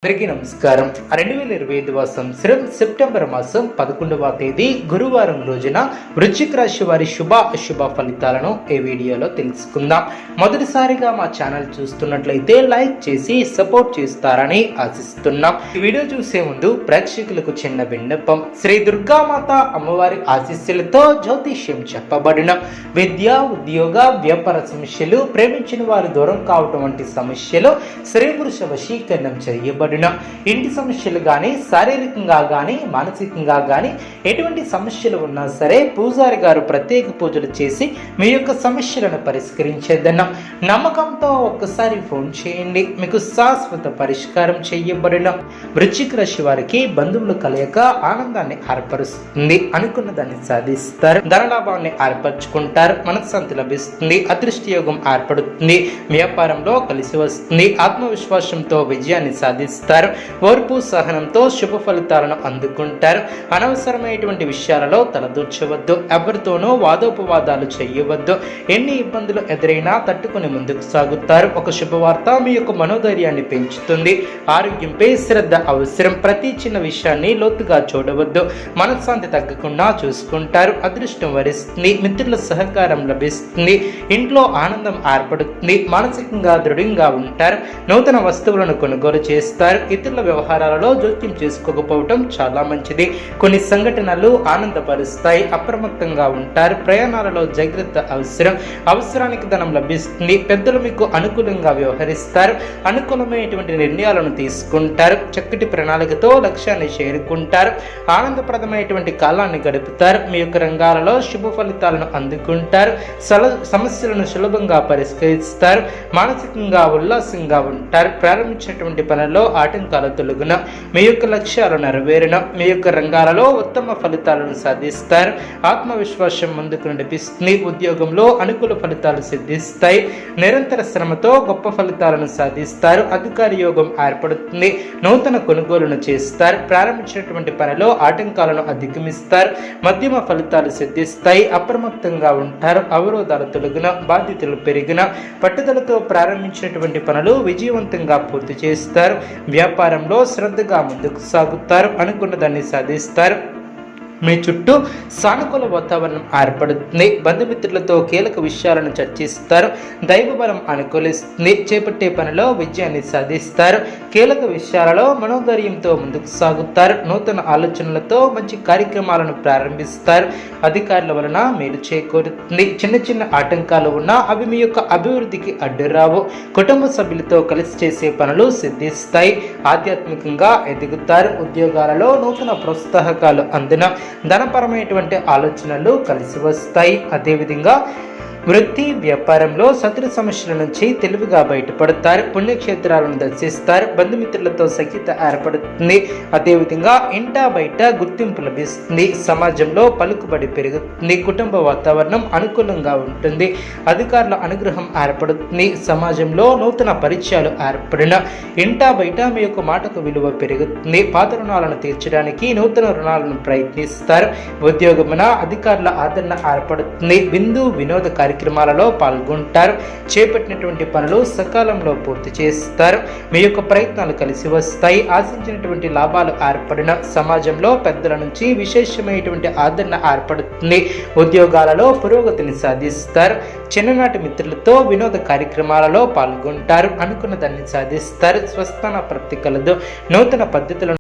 అందరికీ నమస్కారం. 2025వ సంవత్సరం సెప్టెంబర్ మాసం 11వ తేదీ గురువారం రోజున వృశ్చిక రాశి వారి శుభ అశుభ ఫలితాలను ఈ వీడియోలో తెలుసుకుందాం. మొదటిసారిగా మా ఛానల్ చూస్తున్నట్లయితే లైక్ చేసి సపోర్ట్ చేస్తారని ఆశిస్తున్నాం. ఈ వీడియో చూసే ముందు ప్రేక్షకులకు చిన్న విన్నపం. శ్రీ దుర్గామాత అమ్మవారి ఆశీస్సులతో జ్యోతిష్యం చెప్పబడిన విద్య, ఉద్యోగ, వ్యాపార సమస్యలు, ప్రేమించిన వారు దూరం కావటం వంటి సమస్యలు, స్త్రీ పురుష వశీకరణం చేయబడిన ఇంటి సమస్యలు కానీ, శారీరకంగా కానీ, మానసికంగా కానీ ఎటువంటి సమస్యలు ఉన్నా సరే పూజారి గారు ప్రత్యేక పూజలు చేసి మీ యొక్క సమస్యలను పరిష్కరించేదన్నాం. నమ్మకంతో ఒక్కసారి ఫోన్ చేయండి, మీకు శాశ్వత పరిష్కారం చేయబడిన. వృశ్చిక రాశి వారికి బంధువులు కలయిక ఆనందాన్ని ఏర్పరుస్తుంది, అనుకున్న దాన్ని సాధిస్తారు, ధనలాభాన్ని ఏర్పరచుకుంటారు, మనశ్శాంతి లభిస్తుంది, అదృష్ట యోగం ఏర్పడుతుంది, వ్యాపారంలో కలిసి వస్తుంది, ఆత్మవిశ్వాసంతో విజయాన్ని సాధిస్తారు, ఓర్పు సహనంతో శుభ ఫలితాలను అందుకుంటారు. అనవసరమైనటువంటి విషయాలలో తలదూర్చవద్దు, ఎవరితోనూ వాదోపవాదాలు చేయవద్దు. ఎన్ని ఇబ్బందులు ఎదురైనా తట్టుకుని ముందుకు సాగుతారు. ఒక శుభవార్త మీ యొక్క మనోధైర్యాన్ని పెంచుతుంది. ఆరోగ్యంపై శ్రద్ధ అవసరం. ప్రతి చిన్న విషయాన్ని లోతుగా చూడవద్దు. మనశ్శాంతి తగ్గకుండా చూసుకుంటారు. అదృష్టం వరిస్తుంది, మిత్రుల సహకారం లభిస్తుంది, ఇంట్లో ఆనందం ఏర్పడుతుంది, మానసికంగా దృఢంగా ఉంటారు, నూతన వస్తువులను కొనుగోలు చేస్తారు. ఇతరుల వ్యవహారాలలో జోక్యం చేసుకోకపోవటం చాలా మంచిది. కొన్ని సంఘటనలు ఆనందపరుస్తాయి. అప్రమత్తంగా ఉంటారు. ప్రయాణాలలో జాగ్రత్త అవసరం. అవసరానికి ధనం లభిస్తుంది. పెద్దలు మీకు అనుకూలంగా వ్యవహరిస్తారు. అనుకూలమైనటువంటి నిర్ణయాలను తీసుకుంటారు. చక్కటి ప్రణాళికతో లక్ష్యాన్ని చేరుకుంటారు. ఆనందప్రదమైనటువంటి కాలాన్ని గడుపుతారు. మీ యొక్క రంగాలలో శుభ ఫలితాలను అందుకుంటారు. సమస్యలను సులభంగా పరిష్కరిస్తారు. మానసికంగా ఉల్లాసంగా ఉంటారు. ప్రారంభించినటువంటి పనుల్లో ఆటంకాలు తొలగున, మీ యొక్క లక్ష్యాలు నెరవేరున, మీ యొక్క రంగాలలో ఉత్తమ ఫలితాలను సాధిస్తారు. ఆత్మవిశ్వాసం ముందుకు నడిపిస్తుంది. ఉద్యోగంలో అనుకూల ఫలితాలు సిద్ధిస్తాయి. నిరంతర శ్రమతో గొప్ప ఫలితాలను సాధిస్తారు. అధికార యోగం ఏర్పడుతుంది. నూతన కొనుగోలును చేస్తారు. ప్రారంభించినటువంటి పనిలో ఆటంకాలను అధిగమిస్తారు. మధ్యమ ఫలితాలు సిద్ధిస్తాయి. అప్రమత్తంగా ఉంటారు. అవరోధాలు తొలగిన, బాధ్యతలు పెరిగిన, పట్టుదలతో ప్రారంభించినటువంటి పనులు విజయవంతంగా పూర్తి చేస్తారు. వ్యాపారంలో శ్రద్ధగా ముందుకు సాగుతారు. అనుకున్న దాన్ని సాధిస్తారు. మీ చుట్టూ సానుకూల వాతావరణం ఏర్పడుతుంది. బంధుమిత్రులతో కీలక విషయాలను చర్చిస్తారు. దైవబలం అనుకూలిస్తుంది. చేపట్టే పనిలో విజయాన్ని సాధిస్తారు. కీలక విషయాలలో మనోధైర్యంతో ముందుకు సాగుతారు. నూతన ఆలోచనలతో మంచి కార్యక్రమాలను ప్రారంభిస్తారు. అధికారుల వలన మేలు చేకూరుతుంది. చిన్న చిన్న ఆటంకాలు ఉన్నా అవి మీ యొక్క అభివృద్ధికి అడ్డురావు. కుటుంబ సభ్యులతో కలిసి చేసే పనులు సిద్ధిస్తాయి. ఆధ్యాత్మికంగా ఎదుగుతారు. ఉద్యోగాలలో నూతన ప్రోత్సాహకాలు అందిన, ధనపరమైనటువంటి ఆలోచనలు కలిసి వస్తాయి. అదేవిధంగా వృత్తి, వ్యాపారంలో శత్రు సమస్యల నుంచి తెలివిగా బయటపడతారు. పుణ్యక్షేత్రాలను దర్శిస్తారు. బంధుమిత్రులతో సఖ్యత ఏర్పడుతుంది. అదేవిధంగా ఇంటా బయట గుర్తింపు లభిస్తుంది. సమాజంలో పలుకుబడి పెరుగుతుంది. కుటుంబ వాతావరణం అనుకూలంగా ఉంటుంది. అధికారుల అనుగ్రహం ఏర్పడుతుంది. సమాజంలో నూతన పరిచయాలు ఏర్పడిన, ఇంటా బయట మీ యొక్క మాటకు విలువ పెరుగుతుంది. పాత రుణాలను తీర్చడానికి నూతన రుణాలను ప్రయత్నిస్తారు. ఉద్యోగమున అధికారుల ఆదరణ ఏర్పడుతుంది. విందు వినోద కార్యక్రమాలలో పాల్గొంటారు. చేపట్టినటువంటి పనులు సకాలంలో పూర్తి చేస్తారు. మీ యొక్క ప్రయత్నాలు కలిసి వస్తాయి. ఆశించినటువంటి లాభాలు ఏర్పడిన, సమాజంలో పెద్దల నుంచి విశేషమైనటువంటి ఆదరణ ఏర్పడుతుంది. ఉద్యోగాలలో పురోగతిని సాధిస్తారు. చిన్ననాటి మిత్రులతో వినోద కార్యక్రమాలలో పాల్గొంటారు. అనుకున్న దాన్ని సాధిస్తారు. స్వస్థాన ప్రాప్తి కలదు. నూతన పద్ధతులను